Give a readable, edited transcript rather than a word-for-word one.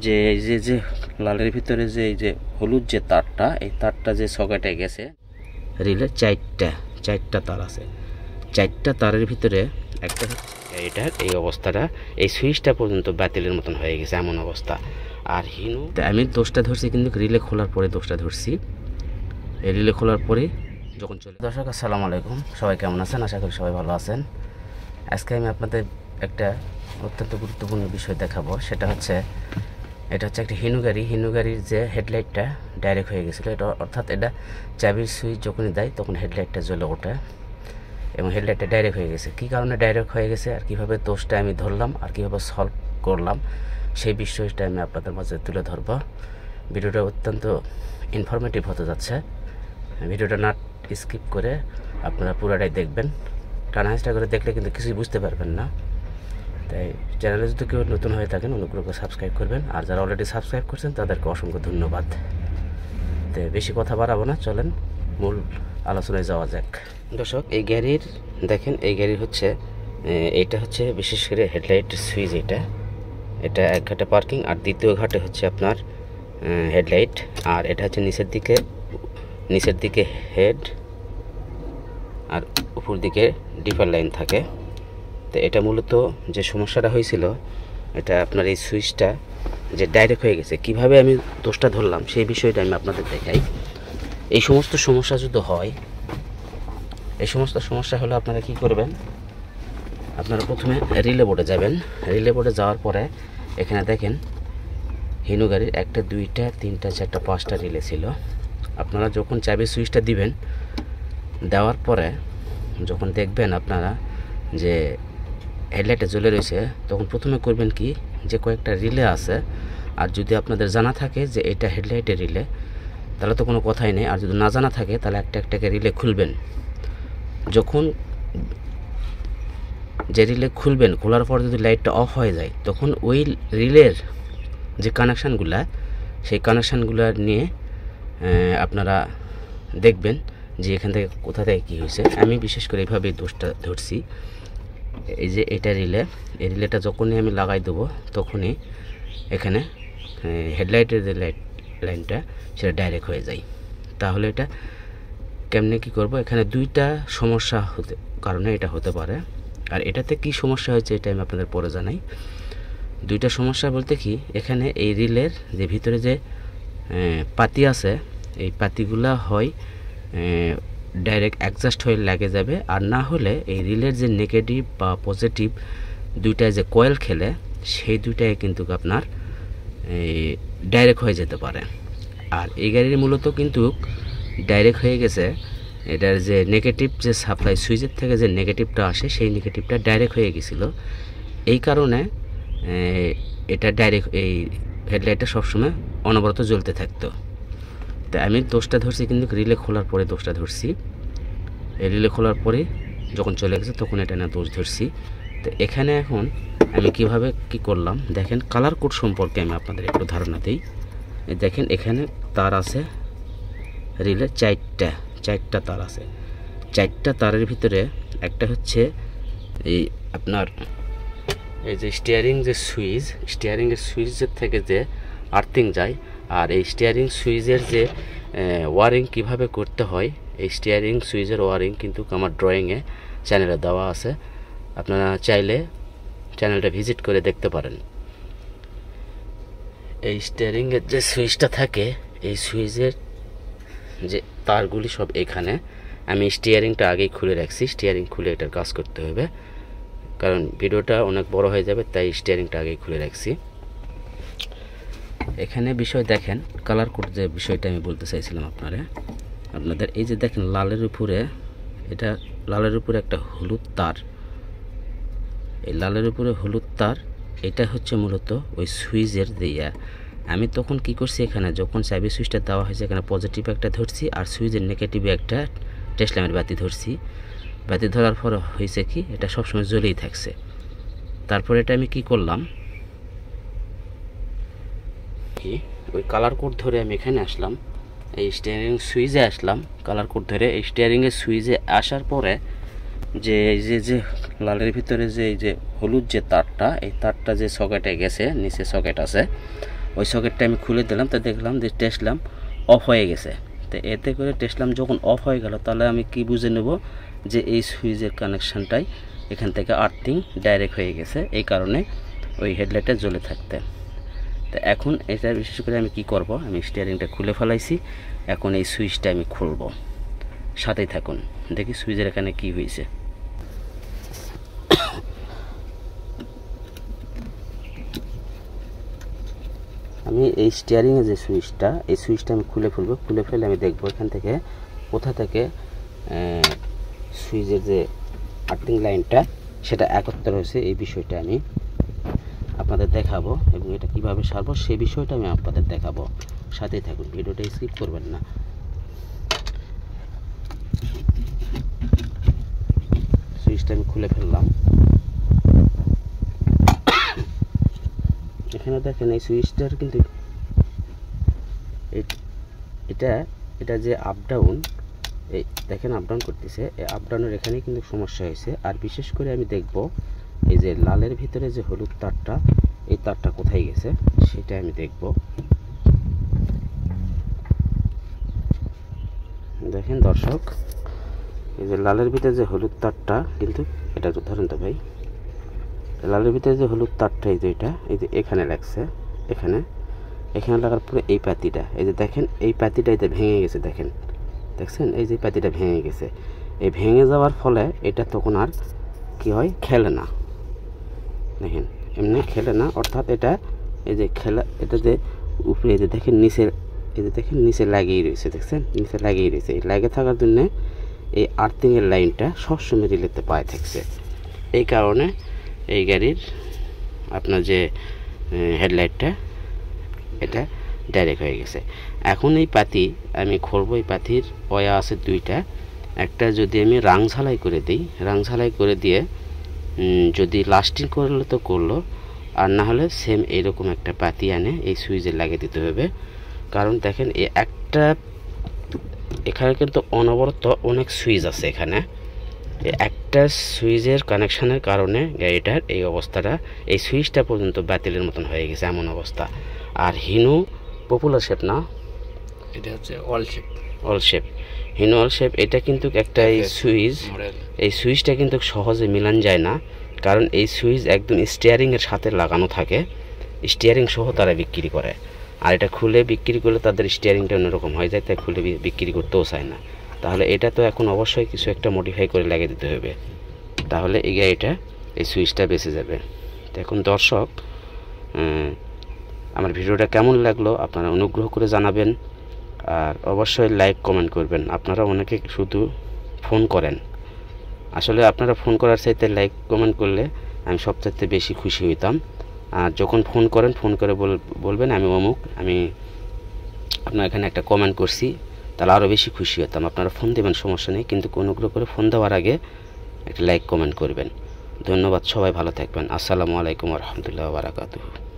যে এই যে লালের ভিতরে যে এই যে হলুদ যে তারটা, এই তারটা যে সকেটে গেছে, রিলে চারটা তার আছে। চারটা তারের ভিতরে একটা এটার এই অবস্থাটা, এই সুইচটা পর্যন্ত বাতিলের মতন হয়ে গেছে, এমন অবস্থা। আর হিনু আমি দোষটা ধরছি, কিন্তু রিলে খোলার পরে দোষটা ধরছি। এই রিলে খোলার পরে যখন চলে। দর্শক আসসালামু আলাইকুম, সবাই কেমন আছেন? আশা করি সবাই ভালো আছেন। আজকে আমি আপনাদের একটা অত্যন্ত গুরুত্বপূর্ণ বিষয় দেখাবো। সেটা হচ্ছে, এটা হচ্ছে একটা হিনু গাড়ির যে হেডলাইটটা ডাইরেক্ট হয়ে গেছিলো। এটা অর্থাৎ এটা চাবির সুইচ যখনই দেয় তখন হেডলাইটটা জ্বলে ওঠে, এবং হেডলাইটটা ডাইরেক্ট হয়ে গেছে। কী কারণে ডাইরেক্ট হয়ে গেছে আর কীভাবে দোষটা আমি ধরলাম আর কীভাবে সলভ করলাম, সেই বিষয়টা আমি আপনাদের মাঝে তুলে ধরবো। ভিডিওটা অত্যন্ত ইনফরমেটিভ হতে যাচ্ছে। ভিডিওটা না স্কিপ করে আপনারা পুরোটাই দেখবেন। টানাহাসটা করে দেখলে কিন্তু কিছুই বুঝতে পারবেন না। তাই চ্যানেলে যদি কেউ নতুন হয়ে থাকেন অনুগ্রহ করে সাবস্ক্রাইব করবেন, আর যারা অলরেডি সাবস্ক্রাইব করছেন তাদেরকে অসংখ্য ধন্যবাদ। তো বেশি কথা বাড়াবো না, চলেন মূল আলোচনায় যাওয়া যাক। দর্শক, এই গাড়ির দেখেন, এই গাড়ির হচ্ছে এটা হচ্ছে বিশেষ করে হেডলাইটের সুইচ। এটা এক ঘাটে পার্কিং, আর দ্বিতীয় ঘাটে হচ্ছে আপনার হেডলাইট। আর এটা হচ্ছে নিচের দিকে হেড, আর উপর দিকে ডিফার লাইন থাকে। তো এটা মূলত যে সমস্যাটা হয়েছিল, এটা আপনার এই সুইচটা যে ডাইরেক্ট হয়ে গেছে, কিভাবে আমি দোষটা ধরলাম সেই বিষয়টা আমি আপনাদের দেখাই। এই সমস্ত সমস্যা যদি হয়, এই সমস্ত সমস্যা হলে আপনারা কি করবেন? আপনারা প্রথমে রিলে বোর্ডে যাবেন। রিলে বোর্ডে যাওয়ার পরে এখানে দেখেন হিনু গাড়ির 1, 2, 3, 4, 5টা রিলে ছিল। আপনারা যখন চাবি সুইচটা দিবেন, দেওয়ার পরে যখন দেখবেন আপনারা যে হেডলাইটে জ্বলে রয়েছে, তখন প্রথমে করবেন কি, যে কয়েকটা রিলে আছে, আর যদি আপনাদের জানা থাকে যে এটা হেডলাইটের রিলে, তাহলে তো কোনো কথাই নেই। আর যদি না জানা থাকে তাহলে একটাকে রিলে খুলবেন। যখন যে রিলে খুলবেন, খোলার পর যদি লাইটটা অফ হয়ে যায়, তখন ওই রিলের যে কানেকশানগুলা, সেই কানেকশানগুলো নিয়ে আপনারা দেখবেন যে এখান থেকে কোথা থেকে কী হয়েছে। আমি বিশেষ করে এইভাবেই দোষটা ধরছি। এই যে এটা রিলে, এই রিলেটা যখনই আমি লাগাই দেবো, তখনই এখানে হেডলাইটের যে লাইনটা সেটা ডাইরেক্ট হয়ে যায়। তাহলে এটা কেমনে কি করব? এখানে দুইটা সমস্যা কারণে এটা হতে পারে। আর এটাতে কি সমস্যা হয়েছে এটা আমি আপনাদের পরে জানাই। দুইটা সমস্যা বলতে কি, এখানে এই রিলের যে ভিতরে যে পাতি আছে, এই পাতিগুলা হয় ডাইরেক্ট অ্যাডজাস্ট হয়ে লাগে যাবে, আর না হলে এই রিলের যে নেগেটিভ বা পজিটিভ দুইটায় যে কয়েল খেলে, সেই দুইটায় কিন্তু আপনার ডাইরেক্ট হয়ে যেতে পারে। আর এই গাড়ির মূলত কিন্তু ডাইরেক্ট হয়ে গেছে, এটার যে নেগেটিভ যে সাপ্লাই সুইচের থেকে যে নেগেটিভটা আসে, সেই নেগেটিভটা ডাইরেক্ট হয়ে গেছিলো। এই কারণে এটা ডাইরেক্ট এই হেডলাইটটা সবসময় অনবরত জ্বলতে থাকতো। তাই আমি দোষটা ধরছি, কিন্তু রিলে খোলার পরে দোষটা ধরছি। এই রিলে খোলার পরে যখন চলে গেছে তখন এটা না দোষ ধরছি। তো এখানে এখন আমি কিভাবে কি করলাম দেখেন। কালার কোড সম্পর্কে আমি আপনাদের একটু ধারণা দিই। দেখেন এখানে তার আছে, রিলে চারটা তার আছে। চারটা তারের ভিতরে একটা হচ্ছে এই আপনার এই যে স্টিয়ারিংয়ের সুইচের থেকে যে আর্থিং যায়, আর এই স্টিয়ারিং সুইচের যে ওয়ারিং কিভাবে করতে হয়, এই স্টিয়ারিং সুইচের ওয়ারিং কিন্তু আমার ড্রয়িংয়ে চ্যানেলে দেওয়া আছে। আপনারা চাইলে চ্যানেলটা ভিজিট করে দেখতে পারেন। এই স্টিয়ারিংয়ের যে সুইচটা থাকে, এই সুইচের যে তারগুলি সব এখানে। আমি স্টিয়ারিংটা আগেই খুলে রাখছি, স্টিয়ারিং খুলে এটার কাজ করতে হবে, কারণ ভিডিওটা অনেক বড় হয়ে যাবে, তাই স্টিয়ারিংটা আগেই খুলে রাখছি। এখানে বিষয় দেখেন, কালার কোড যে বিষয়টা আমি বলতে চাইছিলাম আপনাদের এই যে দেখেন লালের উপরে, এটা লালের উপরে একটা হলুদ তার, এই লালের উপরে হলুদ তার, এটা হচ্ছে মূলত ওই সুইচের দিয়া। আমি তখন কি করছি, এখানে যখন চাবি সুইচটা দেওয়া হয়েছে, এখানে পজিটিভ একটা ধরছি, আর সুইচের নেগেটিভে একটা টেস্ট ল্যাম্পের বাতি ধরছি। বাতি ধরার পর হয়েছে কি, এটা সবসময় জ্বলেই থাকছে। তারপর এটা আমি কি করলাম, ওই কালার কোড ধরে আমি এখানে আসলাম, এই স্টিয়ারিং সুইচে আসলাম। কালার কোড ধরে এই স্টিয়ারিংয়ের সুইচে আসার পরে যে এই যে লালের ভিতরে যে এই যে হলুদ যে তারটা, এই তারটা যে সকেটে গেছে, নিচে সকেট আছে, ওই সকেটটা আমি খুলে দিলাম, তো দেখলাম যে টেস্ট ল্যাম্প অফ হয়ে গেছে। তো এতে করে টেস্ট ল্যাম্প যখন অফ হয়ে গেল, তাহলে আমি কি বুঝে নেব যে এই সুইচের কানেকশানটাই এখান থেকে আর্থিং ডাইরেক্ট হয়ে গেছে, এই কারণে ওই হেডলাইটটা জ্বলে থাকতে। তো এখন এটা বিশেষ করে আমি কি করব, আমি স্টিয়ারিংটা খুলে ফেলাইছি, এখন এই সুইচটা আমি খুলব। সাথেই থাকুন, দেখি সুইচের এখানে কি হয়েছে। আমি এই স্টিয়ারিংয়ের যে সুইচটা, এই সুইচটা আমি খুলে ফেলবো। খুলে ফেলে আমি দেখবো এখান থেকে কোথা থেকে সুইচের যে আর্থিং লাইনটা সেটা একত্র হয়েছে, এই বিষয়টা আমি আপনাদের দেখাবো, এবং এটা কিভাবে সারবো সেই বিষয়টা আমি আপনাদের দেখাবো। সাথেই থাকুন, ভিডিওটা স্কিপ করবেন না। সুইচটা আমি খুলে ফেললাম। এখানে দেখেন এই সুইচটার কিন্তু এটা যে আপ ডাউন, এই দেখেন আপ ডাউন করতেছে, এই আপ ডাউনের এখানেই কিন্তু সমস্যা হয়েছে। আর বিশেষ করে আমি দেখব এই যে লালের ভিতরে যে হলুদ তারটা, এই তারটা কোথায় গেছে সেটা আমি দেখব। দেখেন দর্শক, এই যে লালের ভিতরে যে হলুদ তারটা, কিন্তু এটা ধরেন তো ভাই, লালের ভিতরে যে হলুদ তারটা, এই যে এটা, এই যে এখানে লাগছে, এখানে লাগার পরে এই পাতিটা, এই যে দেখেন এই পাতিটা এতে ভেঙে গেছে, দেখছেন এই যে পাতিটা ভেঙে গেছে। এই ভেঙে যাওয়ার ফলে এটা তখন আর কি হয়, খেলে না। দেখেন এমনি খেলে না, অর্থাৎ এটা এই যে এটা যে উপরে এই যে দেখেন নিচে, এই যে দেখেন নিচে লাগিয়ে রয়েছে, দেখছেন নিচে লাগিয়ে রয়েছে। এই লাগে থাকার জন্য এই আর্থিংয়ের লাইনটা সবসময় রিলেতে পায়ে থাকছে। এই কারণে এই গাড়ির আপনার যে হেডলাইটটা এটা ডাইরেক্ট হয়ে গেছে। এখন এই পাতি আমি খুলবো। এই পাতির পয়া আছে দুইটা, একটা যদি আমি রাং ঝালাই করে দিই, রাং ঝালাই করে দিয়ে যদি লাস্টিং করলে তো করলো, আর না হলে সেম এইরকম একটা পাতি আনে এই সুইচে লাগিয়ে দিতে হবে। কারণ দেখেন এখানে কিন্তু অনবরত অনেক সুইচ আছে। এখানে একটা সুইচের কানেকশানের কারণে গাড়িটার এই অবস্থাটা, এই সুইচটা পর্যন্ত বাতিলের মতন হয়ে গেছে, এমন অবস্থা। আর হিনু পপুলার শেপ না, এটা হচ্ছে অল শেপ, হিনু অল শেপ। এটা কিন্তু একটা এই সুইচটা কিন্তু সহজে মিলান যায় না, কারণ এই সুইচ একদম স্টিয়ারিংয়ের সাথে লাগানো থাকে, স্টিয়ারিং সহ তারা বিক্রি করে। আর এটা খুলে বিক্রি করলে তাদের স্টিয়ারিংটা অন্যরকম হয়ে যায়, তাই খুলে বিক্রি করতেও চায় না। তাহলে এটা তো এখন অবশ্যই কিছু একটা মডিফাই করে লাগিয়ে দিতে হবে, তাহলে এই গাড়িটা এই সুইচটা বেঁচে যাবে। তো এখন দর্শক, আমার ভিডিওটা কেমন লাগলো আপনারা অনুগ্রহ করে জানাবেন, আর অবশ্যই লাইক কমেন্ট করবেন। আপনারা অনেকে শুধু ফোন করেন, আসলে আপনারা ফোন করার চাইতে লাইক কমেন্ট করলে আমি সবচাইতে বেশি খুশি হইতাম। আর যখন ফোন করেন, ফোন করে বলবেন আমি অমুক, আমি আপনার এখানে একটা কমেন্ট করছি, তাহলে আরও বেশি খুশি হতাম। আপনারা ফোন দেবেন, সমস্যা নেই, কিন্তু অনুগ্রহ করে ফোন দেওয়ার আগে একটা লাইক কমেন্ট করবেন। ধন্যবাদ, সবাই ভালো থাকবেন। আসসালামু আলাইকুম ওয়া রাহমাতুল্লাহি ওয়া বারাকাতুহু।